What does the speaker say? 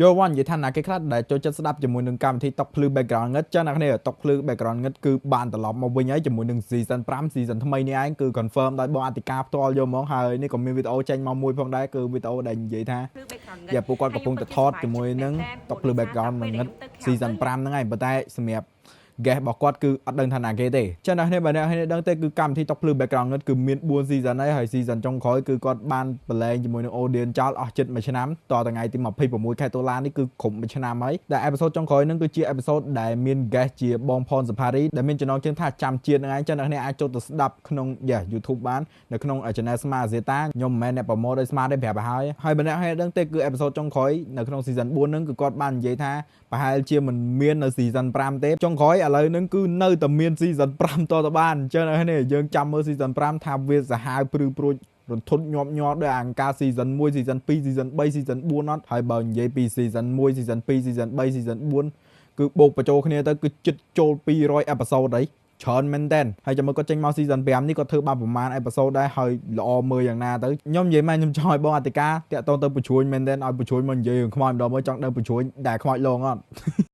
យកវិញនិយាយថាណាគេខ្លះដែលចូលចិត្តស្ដាប់ជាមួយនឹងកម្មវិធីតុកភ្លឺ background ងឹតចឹងណាគ្នាតុកភ្លឺ background ងឹតគឺបានត្រឡប់មកវិញហើយជាមួយនឹង season 5 season ថ្មីនេះឯងគឺ confirm ដោយបងអធិការផ្ទាល់យកហ្មងហើយនេះក៏មានវីដេអូចេញមកមួយផងដែរគឺវីដេអូដែលនិយាយថាពួកគាត់កំពុងតែថតជាមួយនឹងតុកភ្លឺ background ងឹត season 5 ហ្នឹងហើយប៉ុន្តែសម្រាប់ guest របស់គាត់គឺអត់ដឹងថាណាគេទេចឹងណាគ្នាបើអ្នកដឹងទេគឺកម្មវិធីតុកភ្លឺ background ងឹតគឺមាន4 season ហើយ season ចុងក្រោយគឺគាត់បានប្រឡែងជាមួយនឹង audience ចោលអស់ជិត1ឆ្នាំតថ្ងៃទី26ខែតុលានេះគឺគ្រប់1ឆ្នាំហើយដែល episode ចុងក្រោយហ្នឹងគឺជា episode ដែលមាន guest ជាបងផនសាផារីដែលមានចំណងជើងថាចាំជាតិហ្នឹងឯងចឹងអ្នកគ្នាអាចចូលទៅស្ដាប់ក្នុង YouTube បាននៅក្នុង channel Smart Zeta ខ្ញុំមិនមែនអ្នកប្រម៉ូទដោយ Smart ទេប្រាប់ហើយបើអ្នកដឹងទេគឺ episode ចុងក្រោយនៅក្នុង season 4ហ្នឹងគឺគាត់បាននិយាយថាប្រហែលជាមិនមាននៅ season 5ទេចុងក្រោយឥឡូវហ្នឹងគឺនៅតែមាន season 5តទៅបានអញ្ចឹងនេះយើងចាំមើល season 5ថាវាសាហាវព្រឺព្រួចរន្ធត់ញាប់ញ័រដោយអង្ការ season 1 season 2 season 3 season 4អត់ហើយបើនិយាយពី season 1 season 2 season 3 season 4គឺបូកបញ្ចូលគ្នាទៅគឺជិតចូល200 episode ហើយច្រើនមែនតើហើយចាំមើលគាត់ចេញមក season 5នេះគាត់ធ្វើបានប្រហែល episode ដែរហើយល្អមើលយ៉ាងណាទៅខ្ញុំនិយាយមកខ្ញុំចង់ឲ្យបងអធិការតាក់ទងទៅបញ្ជួយមែនតើឲ្យបញ្ជួយមកនិយាយរឿងខ្មោចម្ដងមើលចង់ដឹងបញ្ជួយដែលខ្មោចលងអត់